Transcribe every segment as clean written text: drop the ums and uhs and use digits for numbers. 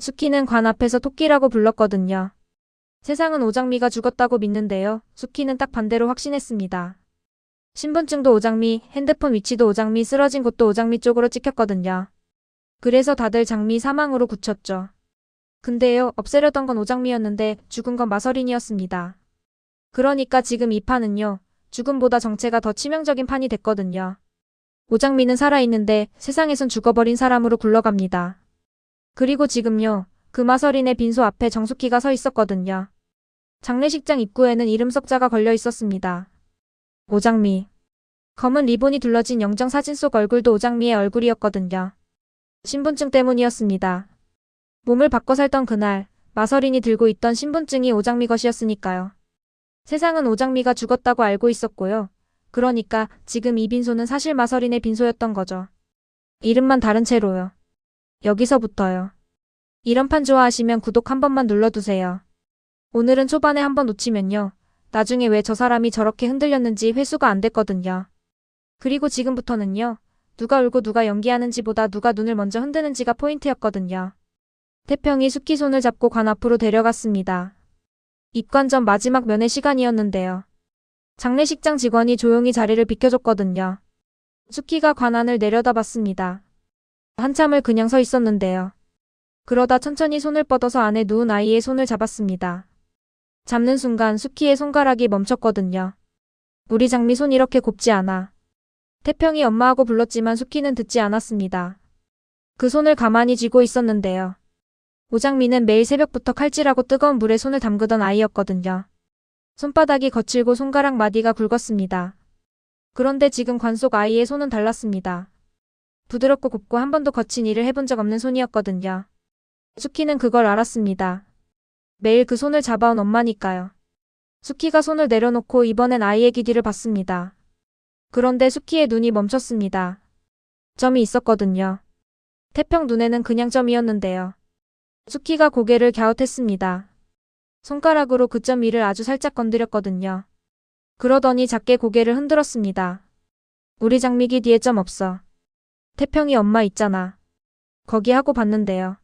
수키는 관 앞에서 토끼라고 불렀거든요. 세상은 오장미가 죽었다고 믿는데요. 수키는 딱 반대로 확신했습니다. 신분증도 오장미, 핸드폰 위치도 오장미, 쓰러진 곳도 오장미 쪽으로 찍혔거든요. 그래서 다들 장미 사망으로 굳혔죠. 근데요, 없애려던 건 오장미였는데 죽은 건 마서린이었습니다. 그러니까 지금 이 판은요, 죽음보다 정체가 더 치명적인 판이 됐거든요. 오장미는 살아있는데 세상에선 죽어버린 사람으로 굴러갑니다. 그리고 지금요, 그 마서린의 빈소 앞에 정숙희가 서 있었거든요. 장례식장 입구에는 이름 석자가 걸려 있었습니다. 오장미. 검은 리본이 둘러진 영정사진 속 얼굴도 오장미의 얼굴이었거든요. 신분증 때문이었습니다. 몸을 바꿔 살던 그날, 마서린이 들고 있던 신분증이 오장미 것이었으니까요. 세상은 오장미가 죽었다고 알고 있었고요. 그러니까 지금 이 빈소는 사실 마서린의 빈소였던 거죠. 이름만 다른 채로요. 여기서부터요. 이런 판 좋아하시면 구독 한 번만 눌러두세요. 오늘은 초반에 한번 놓치면요. 나중에 왜 저 사람이 저렇게 흔들렸는지 회수가 안 됐거든요. 그리고 지금부터는요. 누가 울고 누가 연기하는지보다 누가 눈을 먼저 흔드는지가 포인트였거든요. 태평이 수키 손을 잡고 관 앞으로 데려갔습니다. 입관 전 마지막 면회 시간이었는데요. 장례식장 직원이 조용히 자리를 비켜줬거든요. 수키가 관 안을 내려다봤습니다. 한참을 그냥 서 있었는데요. 그러다 천천히 손을 뻗어서 안에 누운 아이의 손을 잡았습니다. 잡는 순간 수키의 손가락이 멈췄거든요. 우리 장미 손 이렇게 곱지 않아. 태평이 엄마하고 불렀지만 수키는 듣지 않았습니다. 그 손을 가만히 쥐고 있었는데요. 오장미는 매일 새벽부터 칼질하고 뜨거운 물에 손을 담그던 아이였거든요. 손바닥이 거칠고 손가락 마디가 굵었습니다. 그런데 지금 관 속 아이의 손은 달랐습니다. 부드럽고 곱고 한 번도 거친 일을 해본 적 없는 손이었거든요. 수키는 그걸 알았습니다. 매일 그 손을 잡아온 엄마니까요. 수키가 손을 내려놓고 이번엔 아이의 귀 뒤를 봤습니다. 그런데 수키의 눈이 멈췄습니다. 점이 있었거든요. 태평 눈에는 그냥 점이었는데요. 수키가 고개를 갸웃했습니다. 손가락으로 그 점 위를 아주 살짝 건드렸거든요. 그러더니 작게 고개를 흔들었습니다. 우리 장미기 뒤에 점 없어. 태평이 엄마 있잖아. 거기 하고 봤는데요.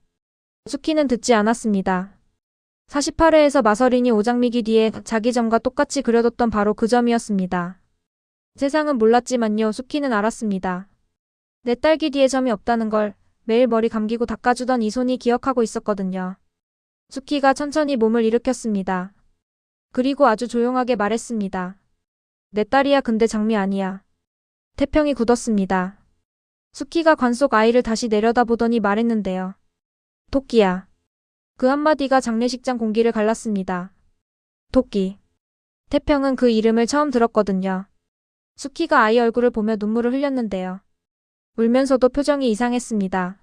수키는 듣지 않았습니다. 48회에서 마서린이 오장미기 뒤에 자기 점과 똑같이 그려뒀던 바로 그 점이었습니다. 세상은 몰랐지만요, 수키는 알았습니다. 내 딸기 뒤에 점이 없다는 걸 매일 머리 감기고 닦아주던 이 손이 기억하고 있었거든요. 수키가 천천히 몸을 일으켰습니다. 그리고 아주 조용하게 말했습니다. 내 딸이야. 근데 장미 아니야. 태평이 굳었습니다. 수키가 관 속 아이를 다시 내려다보더니 말했는데요. 토끼야. 그 한마디가 장례식장 공기를 갈랐습니다. 토끼. 태평은 그 이름을 처음 들었거든요. 수키가 아이 얼굴을 보며 눈물을 흘렸는데요. 울면서도 표정이 이상했습니다.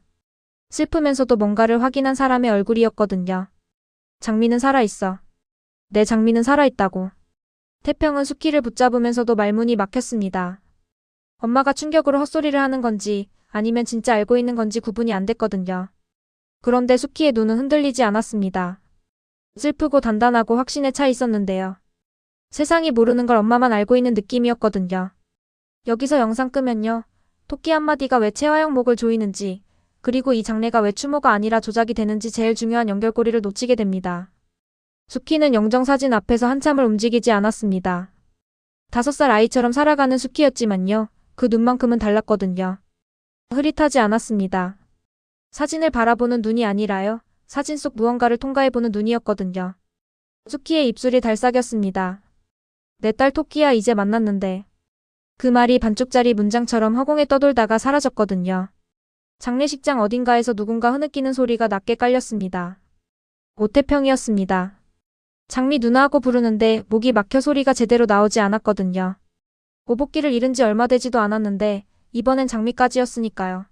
슬프면서도 뭔가를 확인한 사람의 얼굴이었거든요. 장미는 살아있어. 내 장미는 살아있다고. 태평은 수키를 붙잡으면서도 말문이 막혔습니다. 엄마가 충격으로 헛소리를 하는 건지 아니면 진짜 알고 있는 건지 구분이 안 됐거든요. 그런데 수키의 눈은 흔들리지 않았습니다. 슬프고 단단하고 확신에 차 있었는데요. 세상이 모르는 걸 엄마만 알고 있는 느낌이었거든요. 여기서 영상 끄면요. 토끼 한마디가 왜 채화형 목을 조이는지, 그리고 이 장례가 왜 추모가 아니라 조작이 되는지 제일 중요한 연결고리를 놓치게 됩니다. 수키는 영정사진 앞에서 한참을 움직이지 않았습니다. 5살 아이처럼 살아가는 수키였지만요. 그 눈만큼은 달랐거든요. 흐릿하지 않았습니다. 사진을 바라보는 눈이 아니라요. 사진 속 무언가를 통과해보는 눈이었거든요. 수키의 입술이 달싹였습니다. 내 딸 토끼야. 이제 만났는데. 그 말이 반쪽짜리 문장처럼 허공에 떠돌다가 사라졌거든요. 장례식장 어딘가에서 누군가 흐느끼는 소리가 낮게 깔렸습니다. 오태평이었습니다. 장미 누나하고 부르는데 목이 막혀 소리가 제대로 나오지 않았거든요. 오복기를 잃은 지 얼마 되지도 않았는데 이번엔 장미까지였으니까요.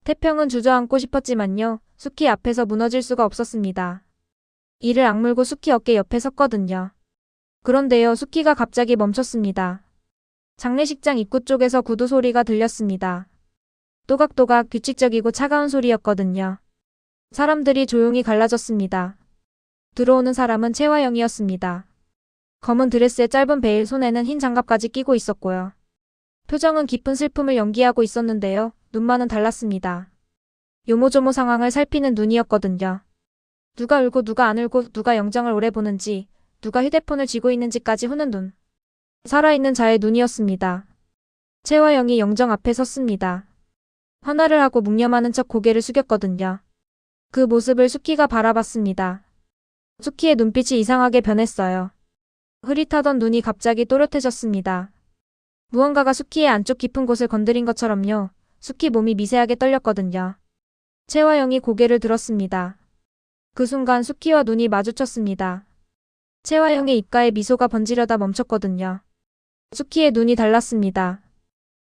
태평은 주저앉고 싶었지만요. 수키 앞에서 무너질 수가 없었습니다. 이를 악물고 수키 어깨 옆에 섰거든요. 그런데요. 수키가 갑자기 멈췄습니다. 장례식장 입구 쪽에서 구두 소리가 들렸습니다. 또각또각 규칙적이고 차가운 소리였거든요. 사람들이 조용히 갈라졌습니다. 들어오는 사람은 채화영이었습니다. 검은 드레스에 짧은 베일, 손에는 흰 장갑까지 끼고 있었고요. 표정은 깊은 슬픔을 연기하고 있었는데요. 눈만은 달랐습니다. 요모조모 상황을 살피는 눈이었거든요. 누가 울고 누가 안 울고 누가 영정을 오래 보는지 누가 휴대폰을 쥐고 있는지까지 후는 눈. 살아있는 자의 눈이었습니다. 채화영이 영정 앞에 섰습니다. 화나를 하고 묵념하는 척 고개를 숙였거든요. 그 모습을 수키가 바라봤습니다. 수키의 눈빛이 이상하게 변했어요. 흐릿하던 눈이 갑자기 또렷해졌습니다. 무언가가 수키의 안쪽 깊은 곳을 건드린 것처럼요. 수키 몸이 미세하게 떨렸거든요. 채화영이 고개를 들었습니다. 그 순간 수키와 눈이 마주쳤습니다. 채화영의 입가에 미소가 번지려다 멈췄거든요. 수키의 눈이 달랐습니다.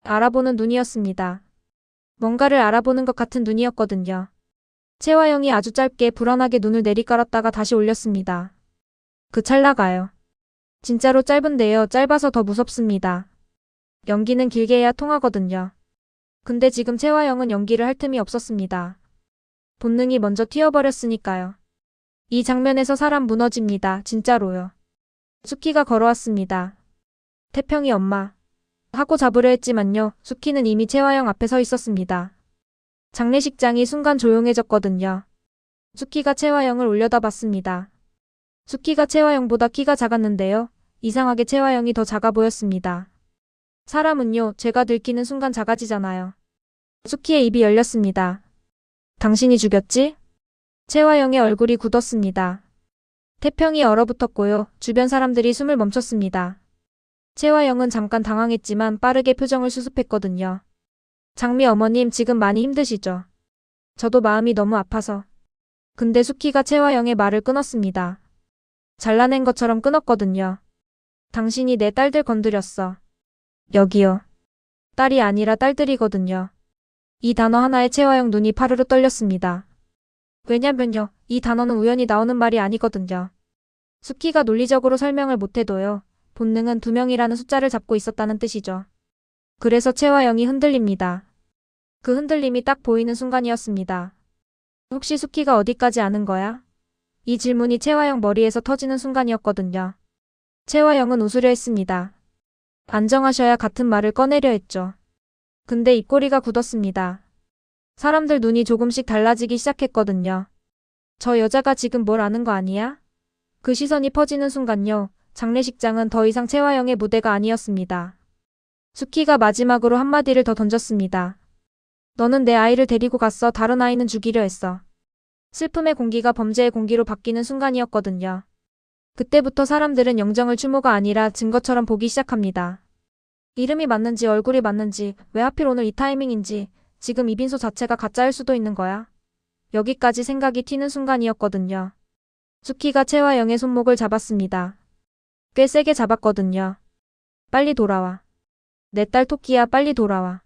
알아보는 눈이었습니다. 뭔가를 알아보는 것 같은 눈이었거든요. 채화영이 아주 짧게 불안하게 눈을 내리깔았다가 다시 올렸습니다. 그 찰나가요. 진짜로 짧은데요. 짧아서 더 무섭습니다. 연기는 길게 해야 통하거든요. 근데 지금 채화영은 연기를 할 틈이 없었습니다. 본능이 먼저 튀어버렸으니까요. 이 장면에서 사람 무너집니다. 진짜로요. 수키가 걸어왔습니다. 태평이 엄마. 하고 잡으려 했지만요. 수키는 이미 채화영 앞에 서 있었습니다. 장례식장이 순간 조용해졌거든요. 수키가 채화영을 올려다봤습니다. 수키가 채화영보다 키가 작았는데요. 이상하게 채화영이 더 작아 보였습니다. 사람은요, 제가 들키는 순간 작아지잖아요. 수키의 입이 열렸습니다. 당신이 죽였지? 채화영의 얼굴이 굳었습니다. 태평이 얼어붙었고요. 주변 사람들이 숨을 멈췄습니다. 채화영은 잠깐 당황했지만 빠르게 표정을 수습했거든요. 장미 어머님 지금 많이 힘드시죠? 저도 마음이 너무 아파서. 근데 수키가 채화영의 말을 끊었습니다. 잘라낸 것처럼 끊었거든요. 당신이 내 딸들 건드렸어. 여기요. 딸이 아니라 딸들이거든요. 이 단어 하나에 채화영 눈이 파르르 떨렸습니다. 왜냐면요. 이 단어는 우연히 나오는 말이 아니거든요. 수키가 논리적으로 설명을 못해도요. 본능은 2명이라는 숫자를 잡고 있었다는 뜻이죠. 그래서 채화영이 흔들립니다. 그 흔들림이 딱 보이는 순간이었습니다. 혹시 수키가 어디까지 아는 거야? 이 질문이 채화영 머리에서 터지는 순간이었거든요. 채화영은 웃으려 했습니다. 안정하셔야 같은 말을 꺼내려 했죠. 근데 입꼬리가 굳었습니다. 사람들 눈이 조금씩 달라지기 시작했거든요. 저 여자가 지금 뭘 아는 거 아니야? 그 시선이 퍼지는 순간요. 장례식장은 더 이상 채화영의 무대가 아니었습니다. 수키가 마지막으로 한마디를 더 던졌습니다. 너는 내 아이를 데리고 갔어. 다른 아이는 죽이려 했어. 슬픔의 공기가 범죄의 공기로 바뀌는 순간이었거든요. 그때부터 사람들은 영정을 추모가 아니라 증거처럼 보기 시작합니다. 이름이 맞는지 얼굴이 맞는지 왜 하필 오늘 이 타이밍인지 지금 이빈소 자체가 가짜일 수도 있는 거야. 여기까지 생각이 튀는 순간이었거든요. 수키가 채화영의 손목을 잡았습니다. 꽤 세게 잡았거든요. 빨리 돌아와. 내 딸 토끼야 빨리 돌아와.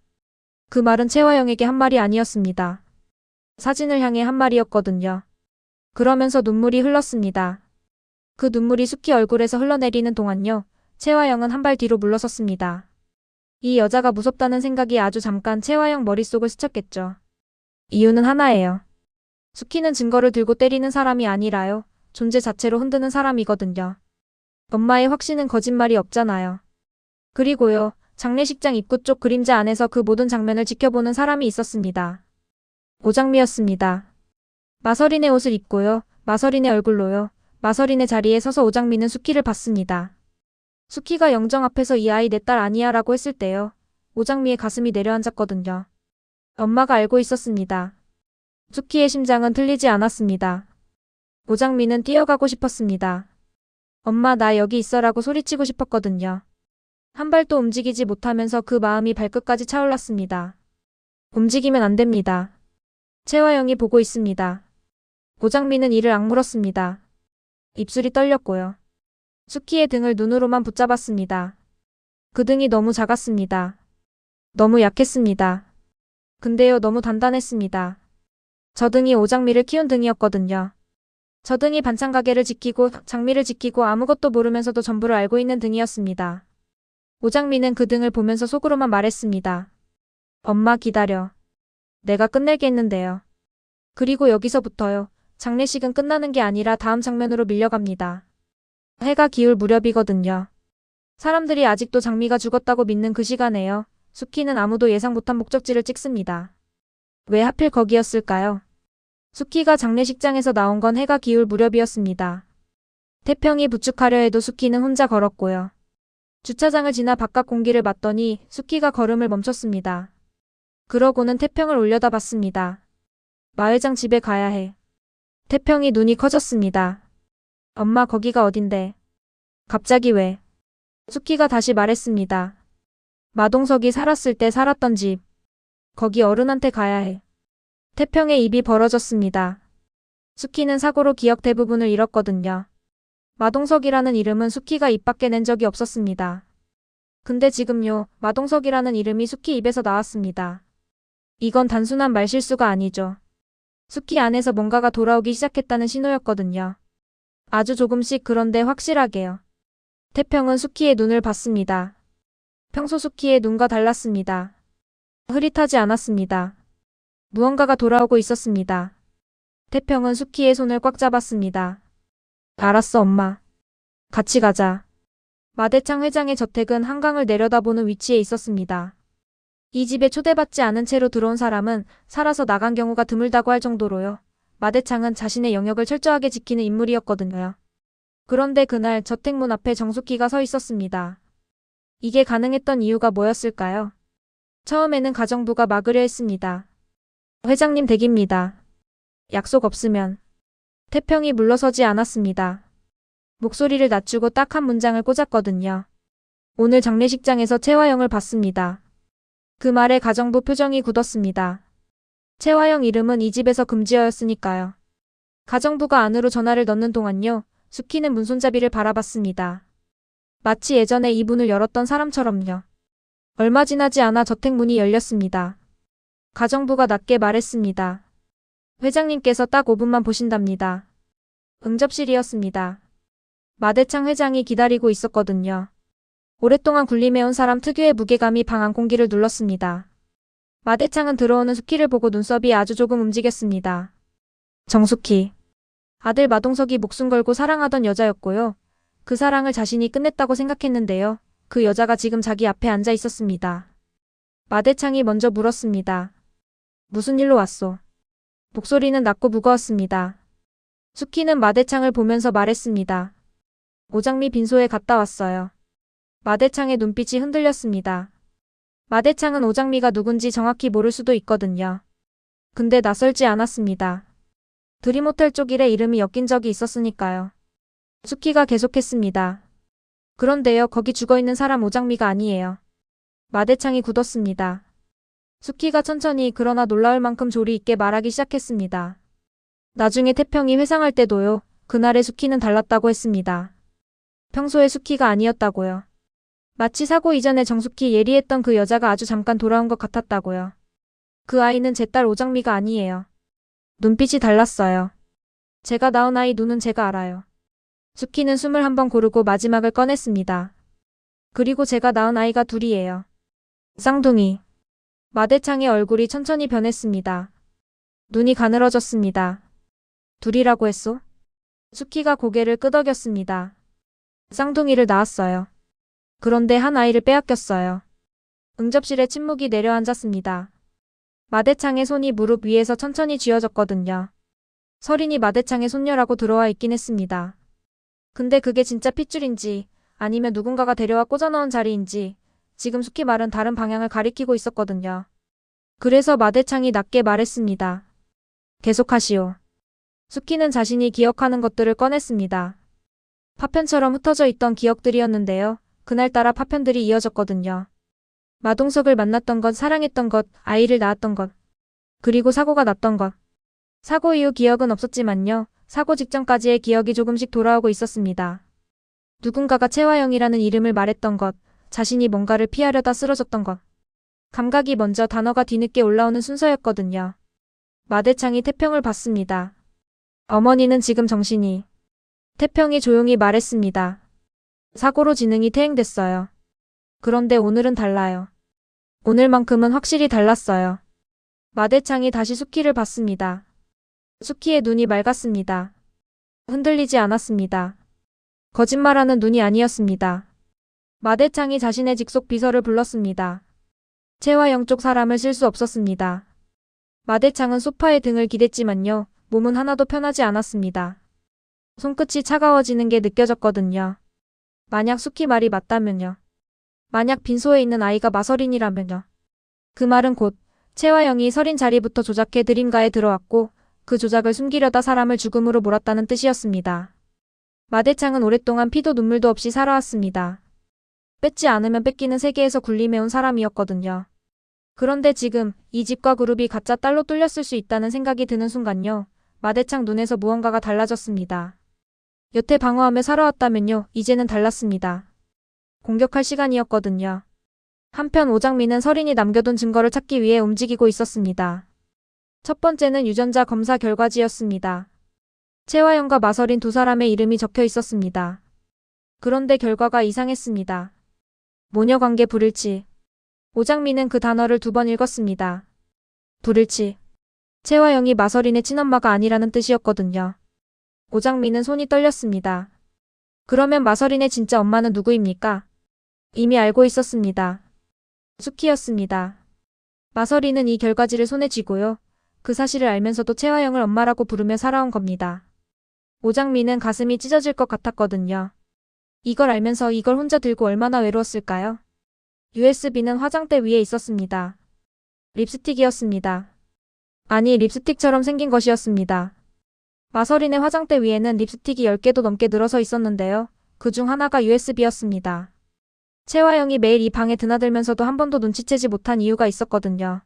그 말은 채화영에게 한 말이 아니었습니다. 사진을 향해 한 말이었거든요. 그러면서 눈물이 흘렀습니다. 그 눈물이 수키 얼굴에서 흘러내리는 동안요. 채화영은 한 발 뒤로 물러섰습니다. 이 여자가 무섭다는 생각이 아주 잠깐 채화영 머릿속을 스쳤겠죠. 이유는 하나예요. 수키는 증거를 들고 때리는 사람이 아니라요. 존재 자체로 흔드는 사람이거든요. 엄마의 확신은 거짓말이 없잖아요. 그리고요. 장례식장 입구 쪽 그림자 안에서 그 모든 장면을 지켜보는 사람이 있었습니다. 오장미였습니다. 마서린의 옷을 입고요. 마서린의 얼굴로요. 마서린의 자리에 서서 오장미는 수키를 봤습니다. 수키가 영정 앞에서 이 아이 내 딸 아니야 라고 했을 때요. 오장미의 가슴이 내려앉았거든요. 엄마가 알고 있었습니다. 수키의 심장은 틀리지 않았습니다. 오장미는 뛰어가고 싶었습니다. 엄마 나 여기 있어라고 소리치고 싶었거든요. 한 발도 움직이지 못하면서 그 마음이 발끝까지 차올랐습니다. 움직이면 안 됩니다. 채화영이 보고 있습니다. 오장미는 이를 악물었습니다. 입술이 떨렸고요. 수키의 등을 눈으로만 붙잡았습니다. 그 등이 너무 작았습니다. 너무 약했습니다. 근데요 너무 단단했습니다. 저 등이 오장미를 키운 등이었거든요. 저 등이 반찬 가게를 지키고 장미를 지키고 아무것도 모르면서도 전부를 알고 있는 등이었습니다. 오장미는 그 등을 보면서 속으로만 말했습니다. 엄마 기다려. 내가 끝낼게 했는데요. 그리고 여기서부터요. 장례식은 끝나는 게 아니라 다음 장면으로 밀려갑니다. 해가 기울 무렵이거든요. 사람들이 아직도 장미가 죽었다고 믿는 그 시간에요. 수키는 아무도 예상 못한 목적지를 찍습니다. 왜 하필 거기였을까요? 수키가 장례식장에서 나온 건 해가 기울 무렵이었습니다. 태평이 부축하려 해도 수키는 혼자 걸었고요. 주차장을 지나 바깥 공기를 맞더니 수키가 걸음을 멈췄습니다. 그러고는 태평을 올려다봤습니다. 마회장 집에 가야 해. 태평이 눈이 커졌습니다. 엄마 거기가 어딘데? 갑자기 왜? 수키가 다시 말했습니다. 마동석이 살았을 때 살았던 집. 거기 어른한테 가야 해. 태평의 입이 벌어졌습니다. 수키는 사고로 기억 대부분을 잃었거든요. 마동석이라는 이름은 수키가 입 밖에 낸 적이 없었습니다. 근데 지금요, 마동석이라는 이름이 수키 입에서 나왔습니다. 이건 단순한 말실수가 아니죠. 수키 안에서 뭔가가 돌아오기 시작했다는 신호였거든요. 아주 조금씩 그런데 확실하게요. 태평은 수키의 눈을 봤습니다. 평소 수키의 눈과 달랐습니다. 흐릿하지 않았습니다. 무언가가 돌아오고 있었습니다. 태평은 수키의 손을 꽉 잡았습니다. 알았어 엄마. 같이 가자. 마대창 회장의 저택은 한강을 내려다보는 위치에 있었습니다. 이 집에 초대받지 않은 채로 들어온 사람은 살아서 나간 경우가 드물다고 할 정도로요. 마대창은 자신의 영역을 철저하게 지키는 인물이었거든요. 그런데 그날 저택 문 앞에 정숙희가 서 있었습니다. 이게 가능했던 이유가 뭐였을까요? 처음에는 가정부가 막으려 했습니다. 회장님 댁입니다. 약속 없으면. 태평이 물러서지 않았습니다. 목소리를 낮추고 딱 한 문장을 꽂았거든요. 오늘 장례식장에서 채화영을 봤습니다. 그 말에 가정부 표정이 굳었습니다. 채화영 이름은 이 집에서 금지어였으니까요. 가정부가 안으로 전화를 넣는 동안요. 수키는 문손잡이를 바라봤습니다. 마치 예전에 이 문을 열었던 사람처럼요. 얼마 지나지 않아 저택 문이 열렸습니다. 가정부가 낮게 말했습니다. 회장님께서 딱 5분만 보신답니다. 응접실이었습니다. 마대창 회장이 기다리고 있었거든요. 오랫동안 군림해온 사람 특유의 무게감이 방 안 공기를 눌렀습니다. 마대창은 들어오는 수키를 보고 눈썹이 아주 조금 움직였습니다. 정수키. 아들 마동석이 목숨 걸고 사랑하던 여자였고요. 그 사랑을 자신이 끝냈다고 생각했는데요. 그 여자가 지금 자기 앞에 앉아 있었습니다. 마대창이 먼저 물었습니다. 무슨 일로 왔소? 목소리는 낮고 무거웠습니다. 수키는 마대창을 보면서 말했습니다. 오장미 빈소에 갔다 왔어요. 마대창의 눈빛이 흔들렸습니다. 마대창은 오장미가 누군지 정확히 모를 수도 있거든요. 근데 낯설지 않았습니다. 드림호텔 쪽 일에 이름이 엮인 적이 있었으니까요. 수키가 계속했습니다. 그런데요, 거기 죽어있는 사람 오장미가 아니에요. 마대창이 굳었습니다. 수키가 천천히 그러나 놀라울 만큼 조리 있게 말하기 시작했습니다. 나중에 태평이 회상할 때도요. 그날의 수키는 달랐다고 했습니다. 평소의 수키가 아니었다고요. 마치 사고 이전에 정숙히 예리했던 그 여자가 아주 잠깐 돌아온 것 같았다고요. 그 아이는 제 딸 오장미가 아니에요. 눈빛이 달랐어요. 제가 낳은 아이 눈은 제가 알아요. 수키는 숨을 한번 고르고 마지막을 꺼냈습니다. 그리고 제가 낳은 아이가 둘이에요. 쌍둥이. 마대창의 얼굴이 천천히 변했습니다. 눈이 가늘어졌습니다. 둘이라고 했소? 수키가 고개를 끄덕였습니다. 쌍둥이를 낳았어요. 그런데 한 아이를 빼앗겼어요. 응접실에 침묵이 내려앉았습니다. 마대창의 손이 무릎 위에서 천천히 쥐어졌거든요. 설인이 마대창의 손녀라고 들어와 있긴 했습니다. 근데 그게 진짜 핏줄인지 아니면 누군가가 데려와 꽂아넣은 자리인지 지금 수키 말은 다른 방향을 가리키고 있었거든요. 그래서 마대창이 낮게 말했습니다. 계속하시오. 수키는 자신이 기억하는 것들을 꺼냈습니다. 파편처럼 흩어져 있던 기억들이었는데요. 그날따라 파편들이 이어졌거든요. 마동석을 만났던 것, 사랑했던 것, 아이를 낳았던 것, 그리고 사고가 났던 것. 사고 이후 기억은 없었지만요. 사고 직전까지의 기억이 조금씩 돌아오고 있었습니다. 누군가가 채화영이라는 이름을 말했던 것, 자신이 뭔가를 피하려다 쓰러졌던 것. 감각이 먼저 단어가 뒤늦게 올라오는 순서였거든요. 마대창이 태평을 봤습니다. 어머니는 지금 정신이. 태평이 조용히 말했습니다. 사고로 지능이 퇴행됐어요. 그런데 오늘은 달라요. 오늘만큼은 확실히 달랐어요. 마대창이 다시 수키를 봤습니다. 수키의 눈이 맑았습니다. 흔들리지 않았습니다. 거짓말하는 눈이 아니었습니다. 마대창이 자신의 직속 비서를 불렀습니다. 채화영 쪽 사람을 쓸 수 없었습니다. 마대창은 소파에 등을 기댔지만요. 몸은 하나도 편하지 않았습니다. 손끝이 차가워지는 게 느껴졌거든요. 만약 수키 말이 맞다면요. 만약 빈소에 있는 아이가 마서린이라면요. 그 말은 곧 채화영이 서린 자리부터 조작해 드림가에 들어왔고 그 조작을 숨기려다 사람을 죽음으로 몰았다는 뜻이었습니다. 마대창은 오랫동안 피도 눈물도 없이 살아왔습니다. 뺏지 않으면 뺏기는 세계에서 군림해온 사람이었거든요. 그런데 지금 이 집과 그룹이 가짜 딸로 뚫렸을 수 있다는 생각이 드는 순간요. 마대창 눈에서 무언가가 달라졌습니다. 여태 방어하며 살아왔다면요. 이제는 달랐습니다. 공격할 시간이었거든요. 한편 오장미는 서린이 남겨둔 증거를 찾기 위해 움직이고 있었습니다. 첫 번째는 유전자 검사 결과지였습니다. 채화영과 마서린 두 사람의 이름이 적혀 있었습니다. 그런데 결과가 이상했습니다. 모녀관계 불일치. 오장미는 그 단어를 2번 읽었습니다. 불일치. 채화영이 마서린의 친엄마가 아니라는 뜻이었거든요. 오장미는 손이 떨렸습니다. 그러면 마서린의 진짜 엄마는 누구입니까? 이미 알고 있었습니다. 수키였습니다. 마서린은 이 결과지를 손에 쥐고요. 그 사실을 알면서도 채화영을 엄마라고 부르며 살아온 겁니다. 오장미는 가슴이 찢어질 것 같았거든요. 이걸 알면서 이걸 혼자 들고 얼마나 외로웠을까요? USB는 화장대 위에 있었습니다. 립스틱이었습니다. 아니, 립스틱처럼 생긴 것이었습니다. 마서린의 화장대 위에는 립스틱이 10개도 넘게 늘어서 있었는데요. 그중 하나가 USB였습니다. 채화영이 매일 이 방에 드나들면서도 한 번도 눈치채지 못한 이유가 있었거든요.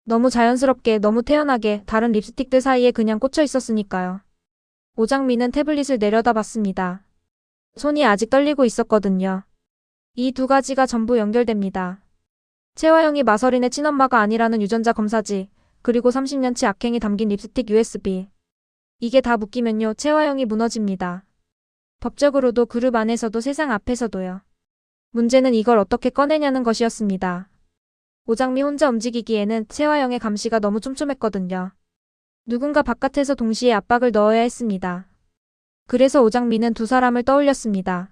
너무 자연스럽게, 너무 태연하게 다른 립스틱들 사이에 그냥 꽂혀 있었으니까요. 오장미는 태블릿을 내려다봤습니다. 손이 아직 떨리고 있었거든요. 이 2가지가 전부 연결됩니다. 채화영이 마서린의 친엄마가 아니라는 유전자 검사지, 그리고 30년치 악행이 담긴 립스틱 USB. 이게 다 묶이면요, 채화영이 무너집니다. 법적으로도 그룹 안에서도 세상 앞에서도요. 문제는 이걸 어떻게 꺼내냐는 것이었습니다. 오장미 혼자 움직이기에는 채화영의 감시가 너무 촘촘했거든요. 누군가 바깥에서 동시에 압박을 넣어야 했습니다. 그래서 오장미는 두 사람을 떠올렸습니다.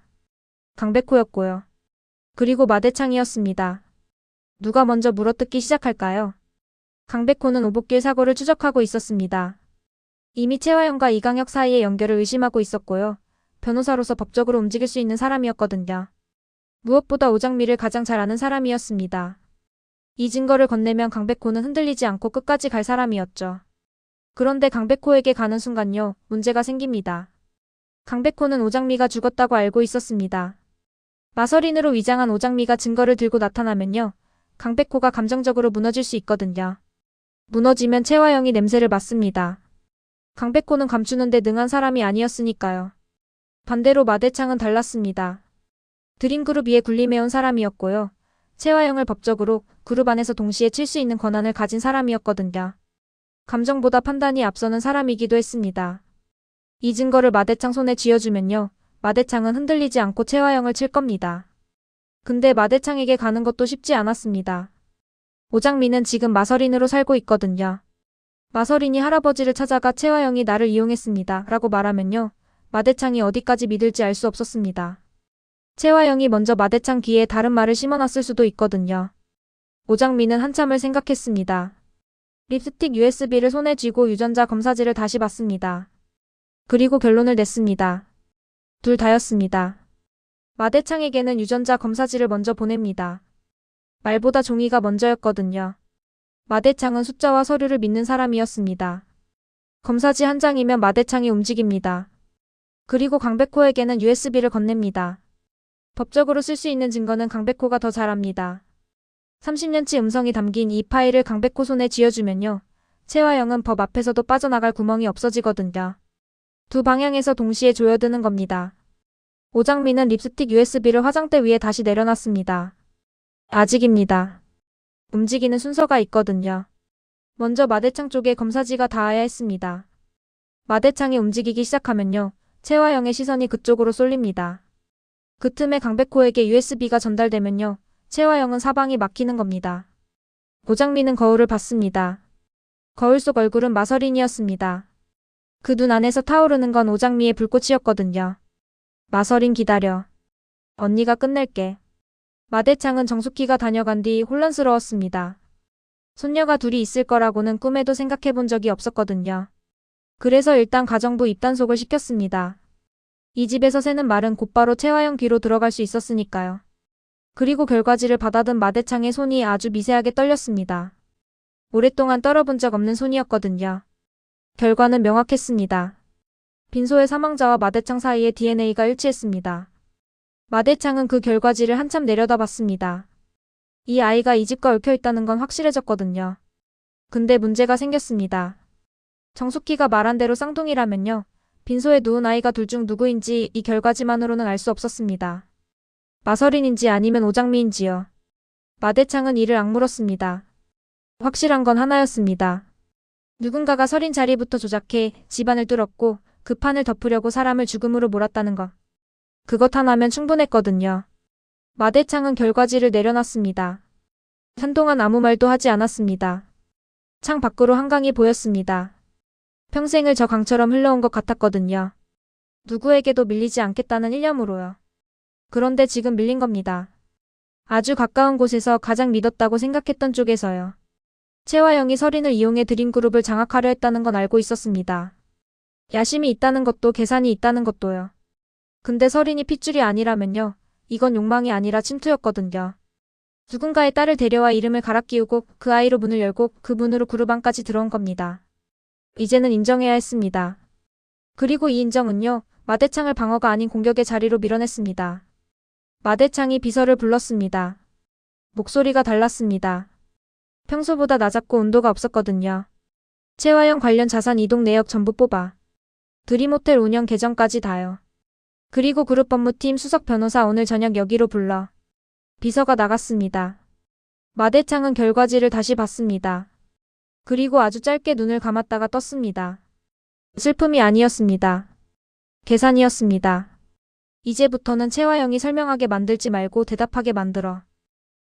강백호였고요. 그리고 마대창이었습니다. 누가 먼저 물어뜯기 시작할까요? 강백호는 오복길 사고를 추적하고 있었습니다. 이미 채화영과 이강혁 사이의 연결을 의심하고 있었고요. 변호사로서 법적으로 움직일 수 있는 사람이었거든요. 무엇보다 오장미를 가장 잘 아는 사람이었습니다. 이 증거를 건네면 강백호는 흔들리지 않고 끝까지 갈 사람이었죠. 그런데 강백호에게 가는 순간요, 문제가 생깁니다. 강백호는 오장미가 죽었다고 알고 있었습니다. 마서린으로 위장한 오장미가 증거를 들고 나타나면요, 강백호가 감정적으로 무너질 수 있거든요. 무너지면 채화영이 냄새를 맡습니다. 강백호는 감추는데 능한 사람이 아니었으니까요. 반대로 마대창은 달랐습니다. 드림그룹 위에 군림해온 사람이었고요. 채화영을 법적으로 그룹 안에서 동시에 칠 수 있는 권한을 가진 사람이었거든요. 감정보다 판단이 앞서는 사람이기도 했습니다. 이 증거를 마대창 손에 쥐어주면요, 마대창은 흔들리지 않고 채화영을 칠 겁니다. 근데 마대창에게 가는 것도 쉽지 않았습니다. 오장미는 지금 마서린으로 살고 있거든요. 마서린이 할아버지를 찾아가 채화영이 나를 이용했습니다 라고 말하면요, 마대창이 어디까지 믿을지 알 수 없었습니다. 채화영이 먼저 마대창 귀에 다른 말을 심어놨을 수도 있거든요. 오장미는 한참을 생각했습니다. 립스틱 USB를 손에 쥐고 유전자 검사지를 다시 봤습니다. 그리고 결론을 냈습니다. 둘 다였습니다. 마대창에게는 유전자 검사지를 먼저 보냅니다. 말보다 종이가 먼저였거든요. 마대창은 숫자와 서류를 믿는 사람이었습니다. 검사지 한 장이면 마대창이 움직입니다. 그리고 강백호에게는 USB를 건넵니다. 법적으로 쓸 수 있는 증거는 강백호가 더 잘 압니다. 30년치 음성이 담긴 이 파일을 강백호 손에 쥐어주면요, 채화영은 법 앞에서도 빠져나갈 구멍이 없어지거든요. 두 방향에서 동시에 조여드는 겁니다. 오장미는 립스틱 USB를 화장대 위에 다시 내려놨습니다. 아직입니다. 움직이는 순서가 있거든요. 먼저 마대창 쪽에 검사지가 닿아야 했습니다. 마대창이 움직이기 시작하면요, 채화영의 시선이 그쪽으로 쏠립니다. 그 틈에 강백호에게 USB가 전달되면요, 채화영은 사방이 막히는 겁니다. 오장미는 거울을 봤습니다. 거울 속 얼굴은 마서린이었습니다. 그 눈 안에서 타오르는 건 오장미의 불꽃이었거든요. 마서린 기다려. 언니가 끝낼게. 마대창은 정숙희가 다녀간 뒤 혼란스러웠습니다. 손녀가 둘이 있을 거라고는 꿈에도 생각해 본 적이 없었거든요. 그래서 일단 가정부 입단속을 시켰습니다. 이 집에서 새는 말은 곧바로 채화영 귀로 들어갈 수 있었으니까요. 그리고 결과지를 받아든 마대창의 손이 아주 미세하게 떨렸습니다. 오랫동안 떨어본 적 없는 손이었거든요. 결과는 명확했습니다. 빈소의 사망자와 마대창 사이에 DNA가 일치했습니다. 마대창은 그 결과지를 한참 내려다봤습니다. 이 아이가 이 집과 얽혀있다는 건 확실해졌거든요. 근데 문제가 생겼습니다. 정숙희가 말한 대로 쌍둥이라면요. 빈소에 누운 아이가 둘 중 누구인지 이 결과지만으로는 알 수 없었습니다. 마서린인지 아니면 오장미인지요. 마대창은 이를 악물었습니다. 확실한 건 하나였습니다. 누군가가 서린 자리부터 조작해 집안을 뚫었고 그 판을 덮으려고 사람을 죽음으로 몰았다는 것. 그것 하나면 충분했거든요. 마대창은 결과지를 내려놨습니다. 한동안 아무 말도 하지 않았습니다. 창 밖으로 한강이 보였습니다. 평생을 저 강처럼 흘러온 것 같았거든요. 누구에게도 밀리지 않겠다는 일념으로요. 그런데 지금 밀린 겁니다. 아주 가까운 곳에서 가장 믿었다고 생각했던 쪽에서요. 채화영이 서린을 이용해 드림그룹을 장악하려 했다는 건 알고 있었습니다. 야심이 있다는 것도 계산이 있다는 것도요. 근데 서린이 핏줄이 아니라면요. 이건 욕망이 아니라 침투였거든요. 누군가의 딸을 데려와 이름을 갈아 끼우고 그 아이로 문을 열고 그 문으로 그룹 안까지 들어온 겁니다. 이제는 인정해야 했습니다. 그리고 이 인정은요. 마대창을 방어가 아닌 공격의 자리로 밀어냈습니다. 마대창이 비서를 불렀습니다. 목소리가 달랐습니다. 평소보다 낮았고 온도가 없었거든요. 채화영 관련 자산 이동 내역 전부 뽑아. 드림호텔 운영 계정까지 다요. 그리고 그룹 법무팀 수석 변호사 오늘 저녁 여기로 불러. 비서가 나갔습니다. 마대창은 결과지를 다시 봤습니다. 그리고 아주 짧게 눈을 감았다가 떴습니다. 슬픔이 아니었습니다. 계산이었습니다. 이제부터는 채화영이 설명하게 만들지 말고 대답하게 만들어.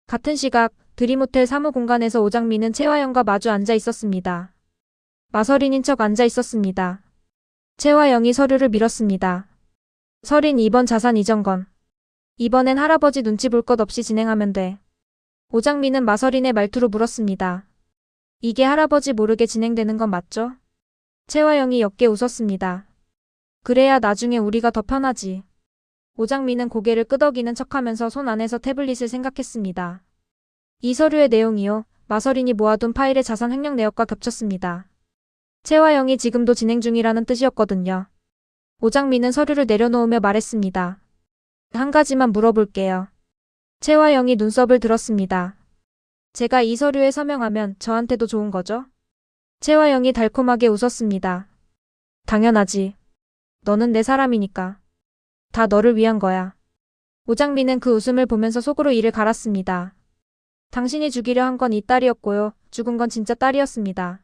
같은 시각 드림호텔 사무공간에서 오장미는 채화영과 마주 앉아 있었습니다. 마서린인 척 앉아 있었습니다. 채화영이 서류를 밀었습니다. 서린 2번 자산 이전건. 이번엔 할아버지 눈치 볼 것 없이 진행하면 돼. 오장미는 마서린의 말투로 물었습니다. 이게 할아버지 모르게 진행되는 건 맞죠? 채화영이 옅게 웃었습니다. 그래야 나중에 우리가 더 편하지. 오장미는 고개를 끄덕이는 척하면서 손 안에서 태블릿을 생각했습니다. 이 서류의 내용이요. 마서린이 모아둔 파일의 자산 횡령 내역과 겹쳤습니다. 채화영이 지금도 진행 중이라는 뜻이었거든요. 오장미는 서류를 내려놓으며 말했습니다. 한 가지만 물어볼게요. 채화영이 눈썹을 들었습니다. 제가 이 서류에 서명하면 저한테도 좋은 거죠? 채화영이 달콤하게 웃었습니다. 당연하지. 너는 내 사람이니까. 다 너를 위한 거야. 오장미는 그 웃음을 보면서 속으로 이를 갈았습니다. 당신이 죽이려 한 건 이 딸이었고요. 죽은 건 진짜 딸이었습니다.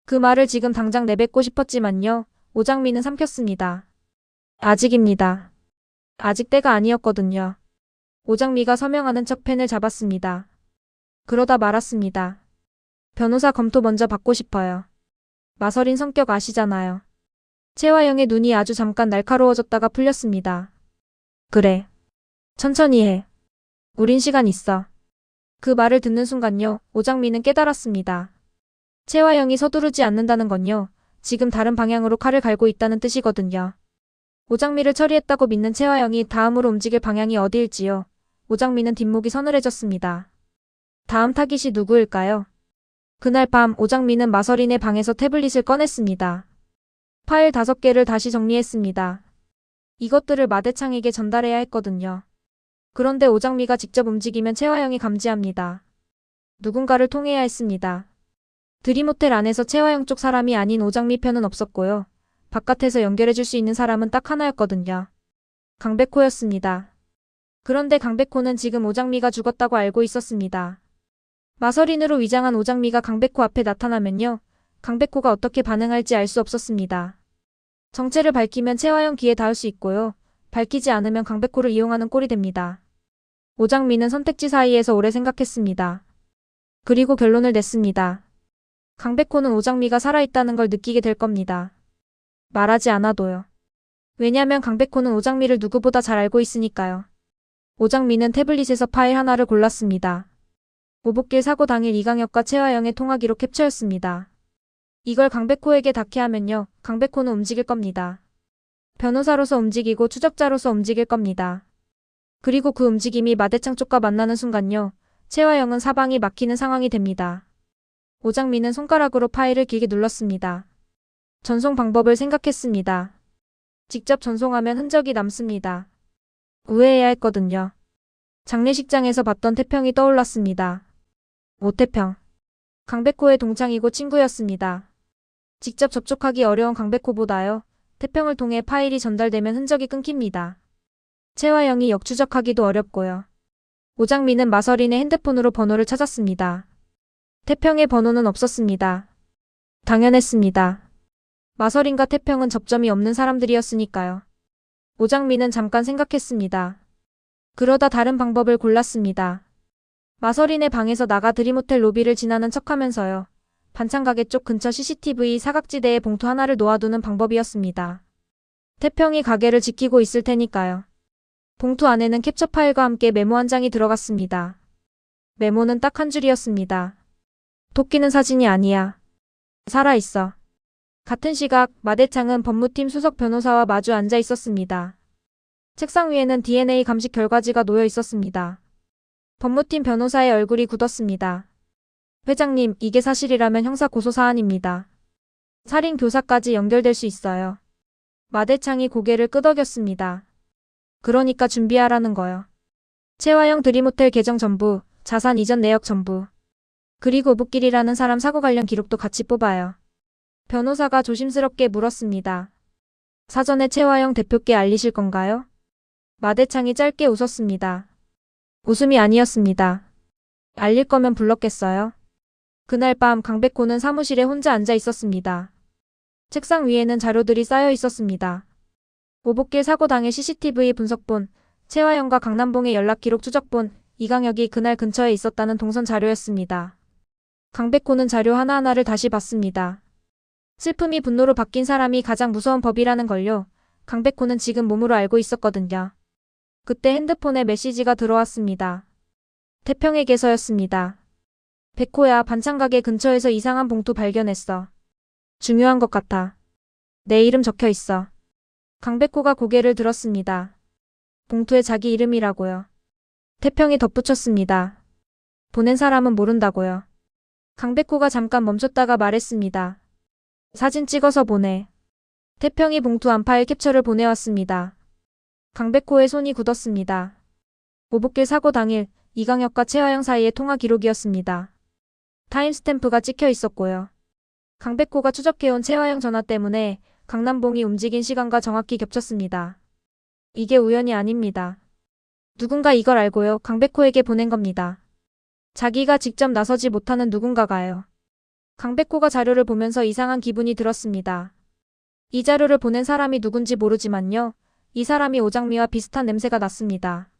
그 말을 지금 당장 내뱉고 싶었지만요. 오장미는 삼켰습니다. 아직입니다. 아직 때가 아니었거든요. 오장미가 서명하는 척 펜을 잡았습니다. 그러다 말았습니다. 변호사 검토 먼저 받고 싶어요. 마서린 성격 아시잖아요. 채화영의 눈이 아주 잠깐 날카로워졌다가 풀렸습니다. 그래. 천천히 해. 우린 시간 있어. 그 말을 듣는 순간요. 오장미는 깨달았습니다. 채화영이 서두르지 않는다는 건요. 지금 다른 방향으로 칼을 갈고 있다는 뜻이거든요. 오장미를 처리했다고 믿는 채화영이 다음으로 움직일 방향이 어디일지요. 오장미는 뒷목이 서늘해졌습니다. 다음 타깃이 누구일까요? 그날 밤 오장미는 마서린의 방에서 태블릿을 꺼냈습니다. 파일 5개를 다시 정리했습니다. 이것들을 마대창에게 전달해야 했거든요. 그런데 오장미가 직접 움직이면 채화영이 감지합니다. 누군가를 통해야 했습니다. 드림호텔 안에서 채화영 쪽 사람이 아닌 오장미 편은 없었고요. 바깥에서 연결해줄 수 있는 사람은 딱 하나였거든요. 강백호였습니다. 그런데 강백호는 지금 오장미가 죽었다고 알고 있었습니다. 마서린으로 위장한 오장미가 강백호 앞에 나타나면요. 강백호가 어떻게 반응할지 알 수 없었습니다. 정체를 밝히면 채화영 귀에 닿을 수 있고요. 밝히지 않으면 강백호를 이용하는 꼴이 됩니다. 오장미는 선택지 사이에서 오래 생각했습니다. 그리고 결론을 냈습니다. 강백호는 오장미가 살아있다는 걸 느끼게 될 겁니다. 말하지 않아도요. 왜냐면 강백호는 오장미를 누구보다 잘 알고 있으니까요. 오장미는 태블릿에서 파일 하나를 골랐습니다. 오복길 사고 당일 이강혁과 채화영의 통화 기록 캡처였습니다. 이걸 강백호에게 닿게 하면요. 강백호는 움직일 겁니다. 변호사로서 움직이고 추적자로서 움직일 겁니다. 그리고 그 움직임이 마대창 쪽과 만나는 순간요. 최화영은 사방이 막히는 상황이 됩니다. 오장미는 손가락으로 파일을 길게 눌렀습니다. 전송 방법을 생각했습니다. 직접 전송하면 흔적이 남습니다. 우회해야 했거든요. 장례식장에서 봤던 태평이 떠올랐습니다. 오태평. 강백호의 동창이고 친구였습니다. 직접 접촉하기 어려운 강백호보다요. 태평을 통해 파일이 전달되면 흔적이 끊깁니다. 최화영이 역추적하기도 어렵고요. 오장미는 마서린의 핸드폰으로 번호를 찾았습니다. 태평의 번호는 없었습니다. 당연했습니다. 마서린과 태평은 접점이 없는 사람들이었으니까요. 오장미는 잠깐 생각했습니다. 그러다 다른 방법을 골랐습니다. 마서린의 방에서 나가 드림호텔 로비를 지나는 척하면서요. 반찬가게 쪽 근처 CCTV 사각지대에 봉투 하나를 놓아두는 방법이었습니다. 태평이 가게를 지키고 있을 테니까요. 봉투 안에는 캡처 파일과 함께 메모 한 장이 들어갔습니다. 메모는 딱 한 줄이었습니다. 토끼는 사진이 아니야. 살아있어. 같은 시각 마대창은 법무팀 수석 변호사와 마주 앉아 있었습니다. 책상 위에는 DNA 감식 결과지가 놓여 있었습니다. 법무팀 변호사의 얼굴이 굳었습니다. 회장님, 이게 사실이라면 형사 고소 사안입니다. 살인 교사까지 연결될 수 있어요. 마대창이 고개를 끄덕였습니다. 그러니까 준비하라는 거요. 최화영 드림호텔 계정 전부, 자산 이전 내역 전부. 그리고 오붓길이라는 사람 사고 관련 기록도 같이 뽑아요. 변호사가 조심스럽게 물었습니다. 사전에 최화영 대표께 알리실 건가요? 마대창이 짧게 웃었습니다. 웃음이 아니었습니다. 알릴 거면 불렀겠어요? 그날 밤 강백호는 사무실에 혼자 앉아 있었습니다. 책상 위에는 자료들이 쌓여 있었습니다. 오복길 사고 당일 CCTV 분석본, 최화영과 강남봉의 연락 기록 추적본, 이강혁이 그날 근처에 있었다는 동선 자료였습니다. 강백호는 자료 하나하나를 다시 봤습니다. 슬픔이 분노로 바뀐 사람이 가장 무서운 법이라는 걸요. 강백호는 지금 몸으로 알고 있었거든요. 그때 핸드폰에 메시지가 들어왔습니다. 태평에게서였습니다. 백호야, 반찬가게 근처에서 이상한 봉투 발견했어. 중요한 것 같아. 내 이름 적혀 있어. 강백호가 고개를 들었습니다. 봉투에 자기 이름이라고요. 태평이 덧붙였습니다. 보낸 사람은 모른다고요. 강백호가 잠깐 멈췄다가 말했습니다. 사진 찍어서 보내. 태평이 봉투 안 파일 캡처를 보내왔습니다. 강백호의 손이 굳었습니다. 오복길 사고 당일 이강혁과 최화영 사이의 통화 기록이었습니다. 타임스탬프가 찍혀 있었고요. 강백호가 추적해온 최화영 전화 때문에 강남봉이 움직인 시간과 정확히 겹쳤습니다. 이게 우연이 아닙니다. 누군가 이걸 알고요. 강백호에게 보낸 겁니다. 자기가 직접 나서지 못하는 누군가가요. 강백호가 자료를 보면서 이상한 기분이 들었습니다. 이 자료를 보낸 사람이 누군지 모르지만요. 이 사람이 오장미와 비슷한 냄새가 났습니다.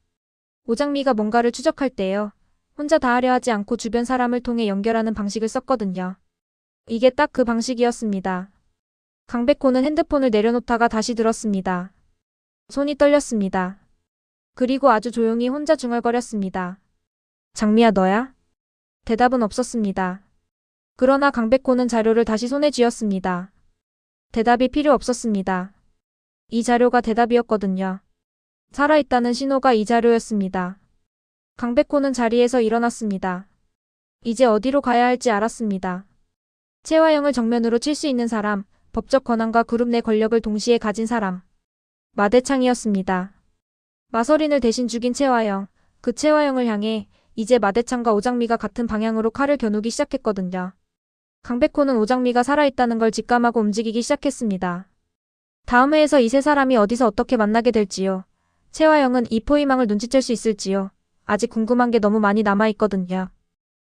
오장미가 뭔가를 추적할 때요. 혼자 다 하려 하지 않고 주변 사람을 통해 연결하는 방식을 썼거든요. 이게 딱 그 방식이었습니다. 강백호는 핸드폰을 내려놓다가 다시 들었습니다. 손이 떨렸습니다. 그리고 아주 조용히 혼자 중얼거렸습니다. 장미야, 너야? 대답은 없었습니다. 그러나 강백호는 자료를 다시 손에 쥐었습니다. 대답이 필요 없었습니다. 이 자료가 대답이었거든요. 살아있다는 신호가 이 자료였습니다. 강백호는 자리에서 일어났습니다. 이제 어디로 가야 할지 알았습니다. 최화영을 정면으로 칠 수 있는 사람, 법적 권한과 그룹 내 권력을 동시에 가진 사람. 마대창이었습니다. 마서린을 대신 죽인 최화영, 그 최화영을 향해 이제 마대창과 오장미가 같은 방향으로 칼을 겨누기 시작했거든요. 강백호는 오장미가 살아있다는 걸 직감하고 움직이기 시작했습니다. 다음 회에서 이 세 사람이 어디서 어떻게 만나게 될지요. 최화영은 이 포위망을 눈치챌 수 있을지요. 아직 궁금한 게 너무 많이 남아있거든요.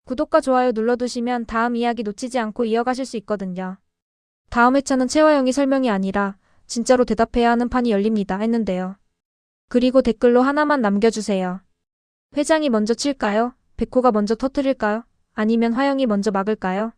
구독과 좋아요 눌러두시면 다음 이야기 놓치지 않고 이어가실 수 있거든요. 다음 회차는 최화영이 설명이 아니라 진짜로 대답해야 하는 판이 열립니다 했는데요. 그리고 댓글로 하나만 남겨주세요. 회장이 먼저 칠까요? 백호가 먼저 터뜨릴까요? 아니면 화영이 먼저 막을까요?